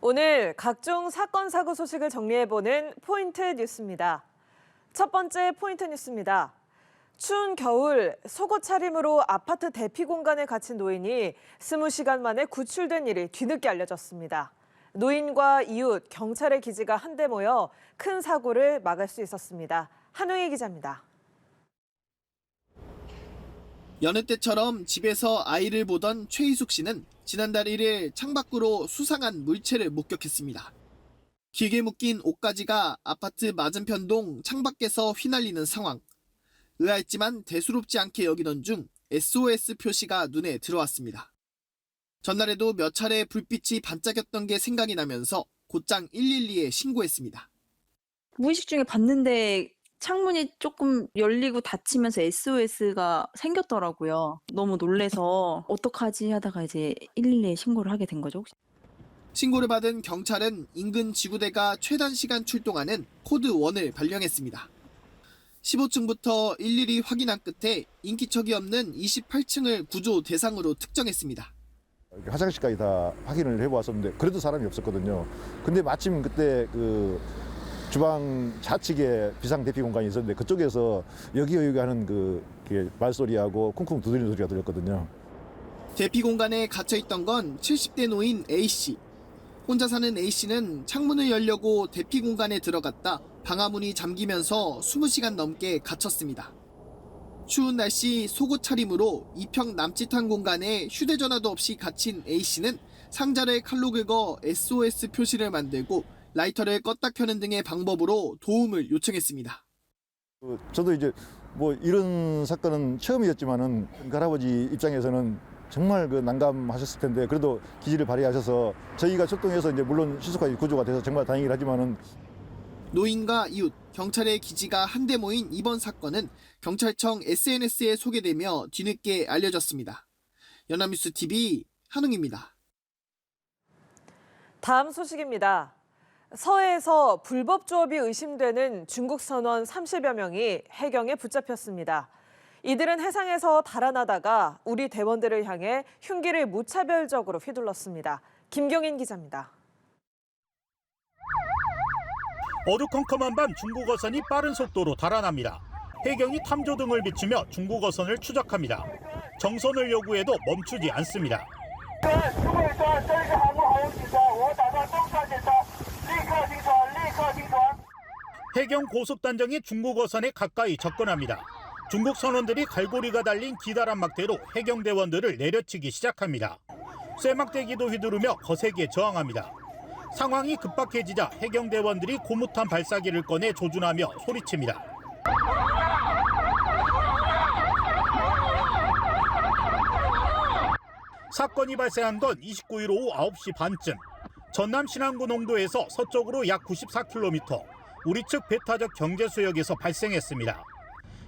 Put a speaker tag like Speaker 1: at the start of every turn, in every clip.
Speaker 1: 오늘 각종 사건, 사고 소식을 정리해보는 포인트 뉴스입니다. 첫 번째 포인트 뉴스입니다. 추운 겨울 속옷 차림으로 아파트 대피 공간에 갇힌 노인이 20시간 만에 구출된 일이 뒤늦게 알려졌습니다. 노인과 이웃, 경찰의 기지가 한데 모여 큰 사고를 막을 수 있었습니다. 한웅희 기자입니다.
Speaker 2: 여느 때처럼 집에서 아이를 보던 최희숙 씨는 지난달 1일 창밖으로 수상한 물체를 목격했습니다. 길게 묶인 옷가지가 아파트 맞은편 동 창밖에서 휘날리는 상황. 의아했지만 대수롭지 않게 여기던 중 SOS 표시가 눈에 들어왔습니다. 전날에도 몇 차례 불빛이 반짝였던 게 생각이 나면서 곧장 112에 신고했습니다.
Speaker 3: 무의식 중에 봤는데 창문이 조금 열리고 닫히면서 SOS가 생겼더라고요. 너무 놀래서 어떡하지 하다가 이제 112에 신고를 하게 된 거죠.
Speaker 2: 신고를 받은 경찰은 인근 지구대가 최단 시간 출동하는 코드 1을 발령했습니다. 15층부터 일일이 확인한 끝에 인기척이 없는 28층을 구조 대상으로 특정했습니다.
Speaker 4: 화장실까지 다 확인을 해보았었는데 그래도 사람이 없었거든요. 근데 마침 그때 주방 좌측에 비상 대피 공간이 있었는데 그쪽에서 여기 하는 말소리하고 쿵쿵 두드리는 소리가 들렸거든요.
Speaker 2: 대피 공간에 갇혀있던 건 70대 노인 A씨. 혼자 사는 A씨는 창문을 열려고 대피 공간에 들어갔다 방화문이 잠기면서 20시간 넘게 갇혔습니다. 추운 날씨 속옷 차림으로 2평 남짓한 공간에 휴대전화도 없이 갇힌 A씨는 상자를 칼로 긁어 SOS 표시를 만들고 라이터를 껐다 켜는 등의 방법으로 도움을 요청했습니다.
Speaker 4: 저도 이제 이런 사건은 처음이었지만은 할아버지 입장에서는 정말 난감하셨을 텐데 그래도 기지를 발휘하셔서 저희가 출동해서 이제 물론 신속하게 구조가 돼서 정말 다행이긴 하지만은
Speaker 2: 노인과 이웃, 경찰의 기지가 한데 모인 이번 사건은 경찰청 SNS에 소개되며 뒤늦게 알려졌습니다. 연합뉴스 TV 한웅입니다.
Speaker 1: 다음 소식입니다. 서해에서 불법 조업이 의심되는 중국 선원 30여 명이 해경에 붙잡혔습니다. 이들은 해상에서 달아나다가 우리 대원들을 향해 흉기를 무차별적으로 휘둘렀습니다. 김경인 기자입니다.
Speaker 5: 어두컴컴한 밤 중국 어선이 빠른 속도로 달아납니다. 해경이 탐조 등을 비추며 중국 어선을 추적합니다. 정선을 요구해도 멈추지 않습니다. 해경 고속단정이 중국 어선에 가까이 접근합니다. 중국 선원들이 갈고리가 달린 기다란 막대로 해경 대원들을 내려치기 시작합니다. 쇠막대기도 휘두르며 거세게 저항합니다. 상황이 급박해지자 해경 대원들이 고무탄 발사기를 꺼내 조준하며 소리칩니다. 사건이 발생한 건 29일 오후 9시 반쯤. 전남 신안군 농도에서 서쪽으로 약 94km, 우리 측 배타적 경제수역에서 발생했습니다.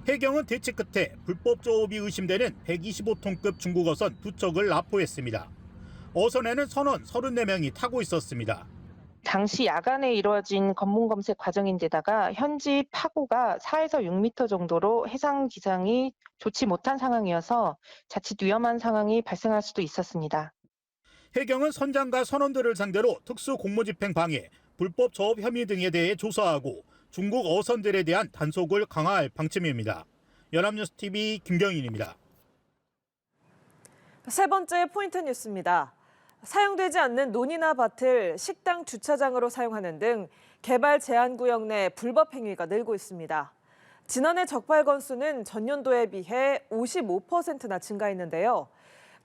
Speaker 5: 해경은 대치 끝에 불법 조업이 의심되는 125톤급 중국 어선 2척을 납포했습니다. 어선에는 선원 34명이 타고 있었습니다.
Speaker 6: 당시 야간에 이루어진 검문 검색 과정인데다가 현지 파고가 4에서 6m 정도로 해상 기상이 좋지 못한 상황이어서 자칫 위험한 상황이 발생할 수도 있었습니다.
Speaker 5: 해경은 선장과 선원들을 상대로 특수 공무집행 방해, 불법 조업 혐의 등에 대해 조사하고 중국 어선들에 대한 단속을 강화할 방침입니다. 연합뉴스 TV 김경인입니다.
Speaker 1: 세 번째 포인트 뉴스입니다. 사용되지 않는 논이나 밭을 식당 주차장으로 사용하는 등 개발 제한 구역 내 불법 행위가 늘고 있습니다. 지난해 적발 건수는 전년도에 비해 55%나 증가했는데요.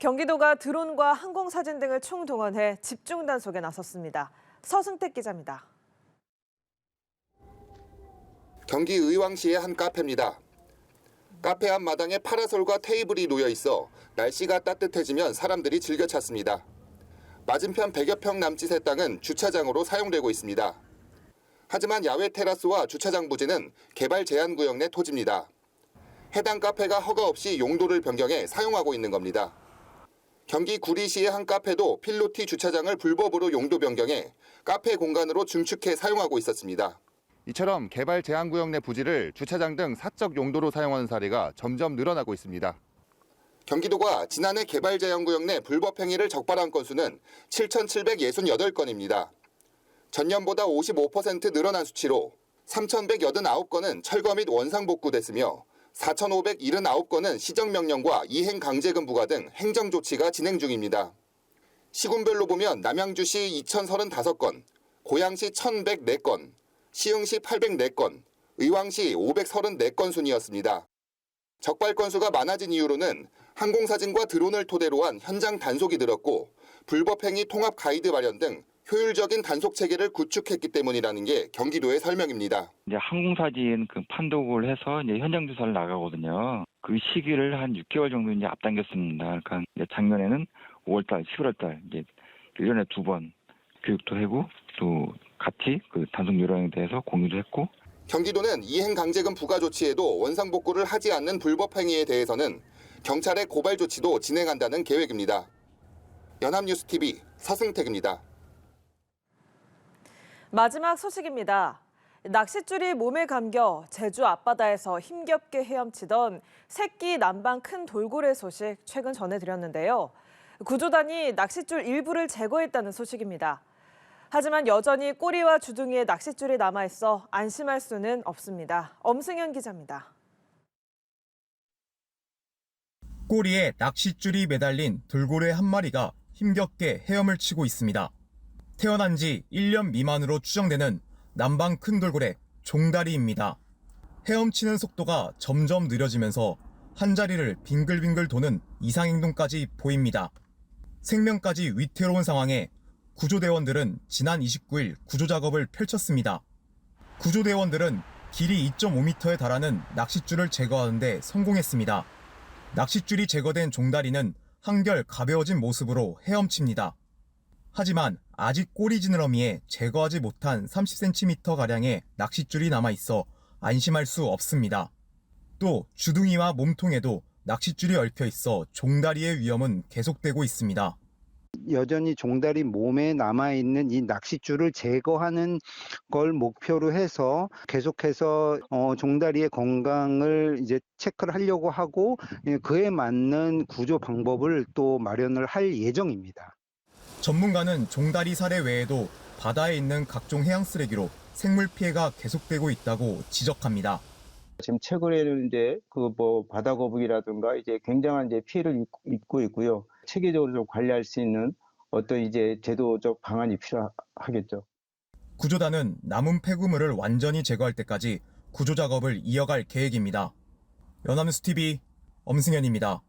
Speaker 1: 경기도가 드론과 항공사진 등을 총동원해 집중 단속에 나섰습니다. 서승택 기자입니다.
Speaker 7: 경기 의왕시의 한 카페입니다. 카페 앞 마당에 파라솔과 테이블이 놓여 있어 날씨가 따뜻해지면 사람들이 즐겨 찾습니다. 맞은편 100여 평 남짓의 땅은 주차장으로 사용되고 있습니다. 하지만 야외 테라스와 주차장 부지는 개발 제한 구역 내 토지입니다. 해당 카페가 허가 없이 용도를 변경해 사용하고 있는 겁니다. 경기 구리시의 한 카페도 필로티 주차장을 불법으로 용도 변경해 카페 공간으로 증축해 사용하고 있었습니다.
Speaker 8: 이처럼 개발 제한 구역 내 부지를 주차장 등 사적 용도로 사용하는 사례가 점점 늘어나고 있습니다.
Speaker 7: 경기도가 지난해 개발 제한 구역 내 불법 행위를 적발한 건수는 7,768건입니다. 전년보다 55% 늘어난 수치로 3,189건은 철거 및 원상 복구됐으며 4,579건은 시정명령과 이행강제금 부과 등 행정조치가 진행 중입니다. 시군별로 보면 남양주시 2,035건, 고양시 1,104건, 시흥시 804건, 의왕시 534건 순이었습니다. 적발 건수가 많아진 이유로는 항공사진과 드론을 토대로 한 현장 단속이 늘었고 불법행위 통합 가이드 마련 등 효율적인 단속 체계를 구축했기 때문이라는 게 경기도의 설명입니다.
Speaker 9: 이제 항공사진 판독을 해서 이제 현장 조사를 나가거든요. 그 시기를 한 6개월 정도 이제 앞당겼습니다. 그러니까 이제 작년에는 5월달, 11월달 이제 1년에 2번 교육도 하고 또 같이 그 단속 요령에 대해서 공유도 했고.
Speaker 7: 경기도는 이행강제금 부과 조치에도 원상복구를 하지 않는 불법 행위에 대해서는 경찰의 고발 조치도 진행한다는 계획입니다. 연합뉴스TV 서승택입니다.
Speaker 1: 마지막 소식입니다. 낚싯줄이 몸에 감겨 제주 앞바다에서 힘겹게 헤엄치던 새끼 남방 큰 돌고래 소식 최근 전해드렸는데요. 구조단이 낚싯줄 일부를 제거했다는 소식입니다. 하지만 여전히 꼬리와 주둥이에 낚싯줄이 남아있어 안심할 수는 없습니다. 엄승현 기자입니다.
Speaker 10: 꼬리에 낚싯줄이 매달린 돌고래 한 마리가 힘겹게 헤엄을 치고 있습니다. 태어난 지 1년 미만으로 추정되는 남방 큰 돌고래 종다리입니다. 헤엄치는 속도가 점점 느려지면서 한 자리를 빙글빙글 도는 이상행동까지 보입니다. 생명까지 위태로운 상황에 구조대원들은 지난 29일 구조작업을 펼쳤습니다. 구조대원들은 길이 2.5m에 달하는 낚싯줄을 제거하는 데 성공했습니다. 낚싯줄이 제거된 종다리는 한결 가벼워진 모습으로 헤엄칩니다. 하지만 아직 꼬리 지느러미에 제거하지 못한 30cm가량의 낚싯줄이 남아있어 안심할 수 없습니다. 또 주둥이와 몸통에도 낚싯줄이 얽혀 있어 종다리의 위험은 계속되고 있습니다.
Speaker 11: 여전히 종다리 몸에 남아있는 이 낚싯줄을 제거하는 걸 목표로 해서 계속해서 종다리의 건강을 이제 체크를 하려고 하고 그에 맞는 구조 방법을 또 마련을 할 예정입니다.
Speaker 10: 전문가는 종다리 사례 외에도 바다에 있는 각종 해양 쓰레기로 생물 피해가 계속되고 있다고 지적합니다.
Speaker 11: 지금 최근에는 이제 바다 거북이라든가 이제 굉장한 이제 피해를 입고 있고요. 체계적으로 좀 관리할 수 있는 어떤 이제 제도적 방안이 필요하겠죠.
Speaker 10: 구조단은 남은 폐구물을 완전히 제거할 때까지 구조 작업을 이어갈 계획입니다. 연합뉴스TV 엄승현입니다.